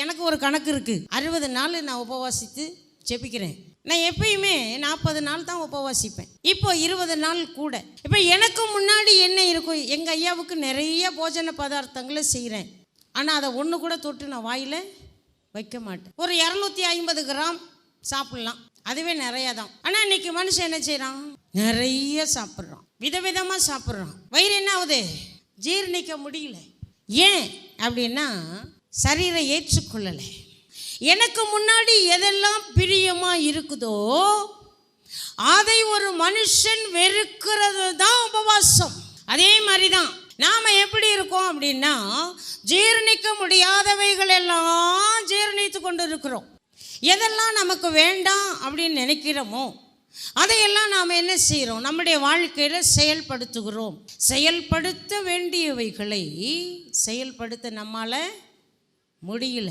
எனக்கு ஒரு கணக்கு இருக்குது. 60 நாள் நான் உபவாசித்து ஜெபிக்கிறேன். நான் எப்பயுமே 40 நாள் தான் உபவாசிப்பேன். இப்போ 20 நாள் கூட. இப்போ எனக்கு முன்னாடி என்ன இருக்கும்? எங்கள் ஐயாவுக்கு நிறைய போஜன பதார்த்தங்களை செய்கிறேன். ஆனால் அதை ஒன்று கூட தொட்டு நான் வாயில் வைக்க மாட்டேன். ஒரு 250 கிராம் சாப்பிட்லாம், அதுவே நிறையா தான். ஆனால் இன்னைக்கு மனுஷன் என்ன செய்கிறான்? நிறைய சாப்பிட்றான், விதவிதமாக சாப்பிட்றான். வயிறு என்ன ஆகுது? ஜீரணிக்க முடியல. ஏன் அப்படின்னா சரீரம் ஏற்றுக்கொள்ளலை. எனக்கு முன்னாடி எதெல்லாம் பிரியமாக இருக்குதோ அதை ஒரு மனுஷன் வெறுக்கிறது தான் உபவாசம். அதே மாதிரி தான் நாம் எப்படி இருக்கோம் அப்படின்னா, ஜீரணிக்க முடியாதவைகள் எல்லாம் ஜீரணித்து கொண்டு இருக்கிறோம். எதெல்லாம் நமக்கு வேண்டாம் அப்படின்னு நினைக்கிறோமோ அதையெல்லாம் நாம் என்ன செய்கிறோம்? நம்முடைய வாழ்க்கையில் செயல்படுத்துகிறோம். செயல்படுத்த வேண்டியவைகளை செயல்படுத்த நம்மால் முடியல.